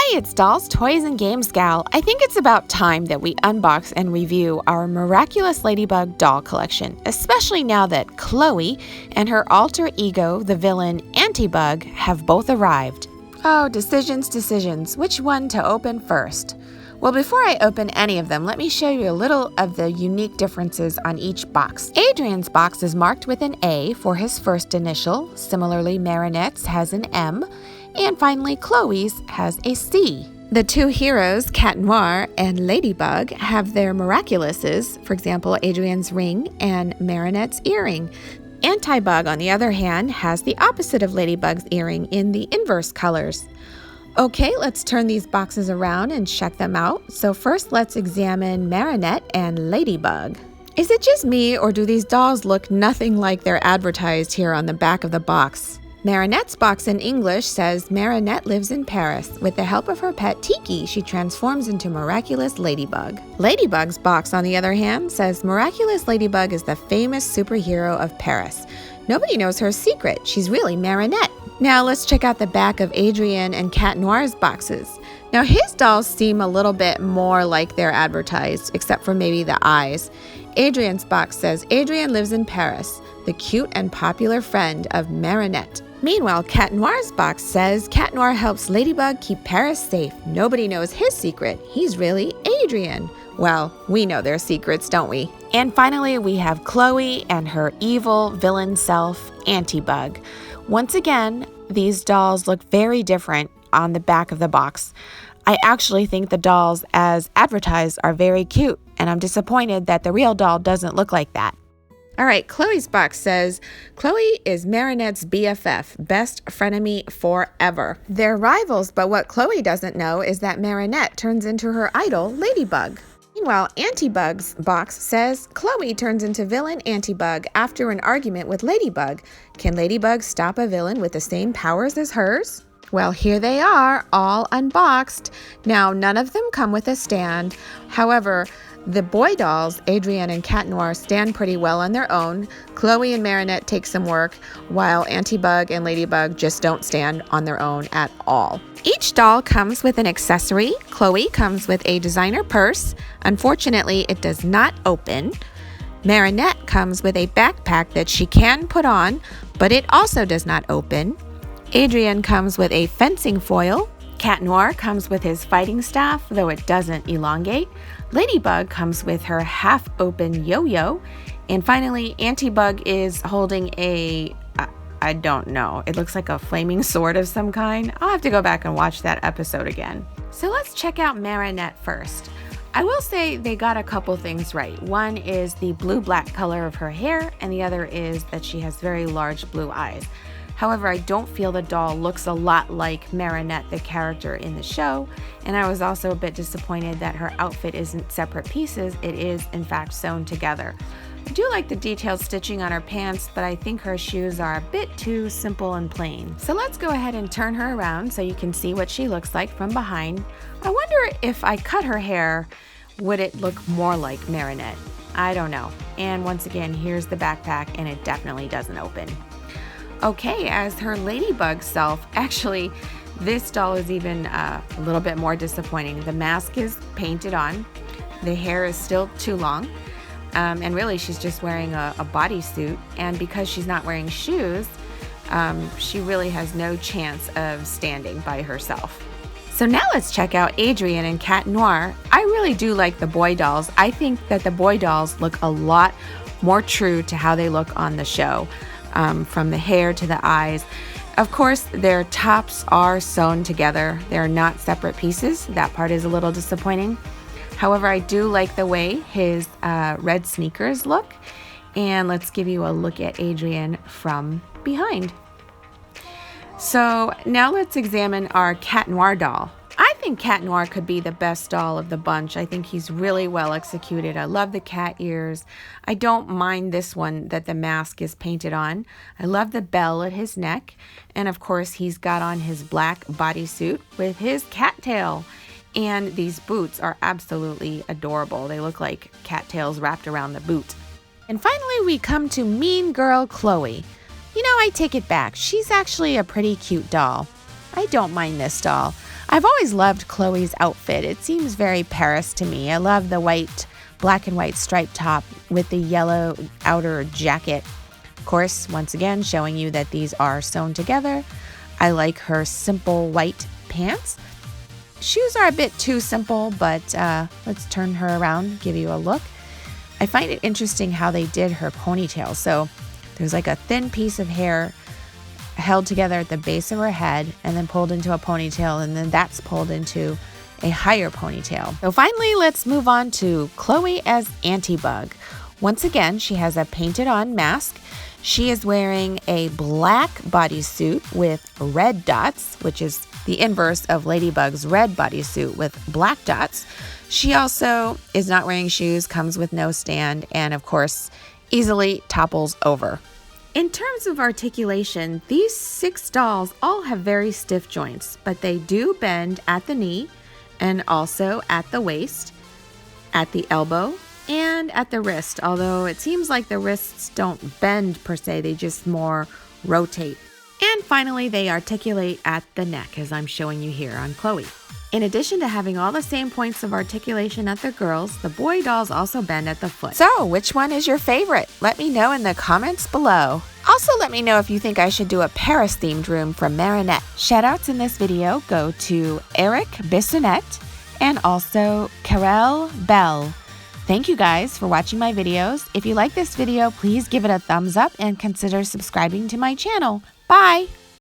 Hey, it's Dolls, Toys, and Games Gal. I think it's about time that we unbox and review our Miraculous Ladybug doll collection, especially now that Chloe and her alter ego, the villain Antibug, have both arrived. Oh, decisions. Which one to open first? Well, before I open any of them, let me show you a little of the unique differences on each box. Adrian's box is marked with an A for his first initial. Similarly, Marinette's has an M. And finally, Chloe's has a C. The two heroes, Cat Noir and Ladybug, have their Miraculouses, for example, Adrian's ring and Marinette's earring. Antibug, on the other hand, has the opposite of Ladybug's earring in the inverse colors. Okay, let's turn these boxes around and check them out. So first, let's examine Marinette and Ladybug. Is it just me, or do these dolls look nothing like they're advertised here on the back of the box? Marinette's box in English says Marinette lives in Paris. With the help of her pet Tiki, she transforms into Miraculous Ladybug. Ladybug's box, on the other hand, says Miraculous Ladybug is the famous superhero of Paris. Nobody knows her secret. She's really Marinette. Now let's check out the back of Adrian and Cat Noir's boxes. Now his dolls seem a little bit more like they're advertised, except for maybe the eyes. Adrian's box says Adrian lives in Paris, the cute and popular friend of Marinette. Meanwhile, Cat Noir's box says Cat Noir helps Ladybug keep Paris safe. Nobody knows his secret. He's really Adrian. Well, we know their secrets, don't we? And finally, we have Chloe and her evil villain self, Antibug. Once again, these dolls look very different on the back of the box. I actually think the dolls as advertised are very cute, and I'm disappointed that the real doll doesn't look like that. All right, Chloe's box says, Chloe is Marinette's BFF, best frenemy forever. They're rivals, but what Chloe doesn't know is that Marinette turns into her idol, Ladybug. Meanwhile, Antibug's box says, Chloe turns into villain Antibug after an argument with Ladybug. Can Ladybug stop a villain with the same powers as hers? Well, here they are, all unboxed. Now, none of them come with a stand. However, the boy dolls, Adrian and Cat Noir, stand pretty well on their own. Chloe and Marinette take some work, while Antibug and Ladybug just don't stand on their own at all. Each doll comes with an accessory. Chloe comes with a designer purse. Unfortunately, it does not open. Marinette comes with a backpack that she can put on, but it also does not open. Adrian comes with a fencing foil. Cat Noir comes with his fighting staff, though it doesn't elongate. Ladybug comes with her half-open yo-yo. And finally, Antibug is holding I don't know. It looks like a flaming sword of some kind. I'll have to go back and watch that episode again. So let's check out Marinette first. I will say they got a couple things right. One is the blue-black color of her hair, and the other is that she has very large blue eyes. However, I don't feel the doll looks a lot like Marinette, the character in the show, and I was also a bit disappointed that her outfit isn't separate pieces. It is, in fact, sewn together. I do like the detailed stitching on her pants, but I think her shoes are a bit too simple and plain. So let's go ahead and turn her around so you can see what she looks like from behind. I wonder if I cut her hair, would it look more like Marinette? I don't know. And once again, here's the backpack, and it definitely doesn't open. Okay, as her Ladybug self, actually, this doll is even a little bit more disappointing. The mask is painted on, the hair is still too long, and really she's just wearing a bodysuit, and because she's not wearing shoes, she really has no chance of standing by herself. So now let's check out Adrian and Cat Noir. I really do like the boy dolls. I think that the boy dolls look a lot more true to how they look on the show. From the hair to the eyes. Of course, their tops are sewn together. They're not separate pieces. That part is a little disappointing. However, I do like the way his red sneakers look. And let's give you a look at Adrian from behind. So now let's examine our Cat Noir doll. I think Cat Noir could be the best doll of the bunch. I think he's really well executed. I love the cat ears. I don't mind this one that the mask is painted on. I love the bell at his neck. And of course, he's got on his black bodysuit with his cattail. And these boots are absolutely adorable. They look like cattails wrapped around the boot. And finally, we come to Mean Girl Chloe. You know, I take it back. She's actually a pretty cute doll. I don't mind this doll. I've always loved Chloe's outfit. It seems very Paris to me. I love the black and white striped top with the yellow outer jacket. Of course, once again, showing you that these are sewn together. I like her simple white pants. Shoes are a bit too simple, but let's turn her around, give you a look. I find it interesting how they did her ponytail. So there's like a thin piece of hair held together at the base of her head and then pulled into a ponytail, and then that's pulled into a higher ponytail. So finally, let's move on to Chloe as Antibug. Once again, she has a painted on mask. She is wearing a black bodysuit with red dots, which is the inverse of Ladybug's red bodysuit with black dots. She also is not wearing shoes, comes with no stand, and of course, easily topples over. In terms of articulation, these 6 dolls all have very stiff joints, but they do bend at the knee and also at the waist, at the elbow, and at the wrist, although it seems like the wrists don't bend per se, they just more rotate. And finally, they articulate at the neck, as I'm showing you here on Chloe. In addition to having all the same points of articulation at the girls, the boy dolls also bend at the foot. So, which one is your favorite? Let me know in the comments below. Also, let me know if you think I should do a Paris-themed room from Marinette. Shoutouts in this video go to Eric Bissonnette and also Karel Bell. Thank you guys for watching my videos. If you like this video, please give it a thumbs up and consider subscribing to my channel. Bye!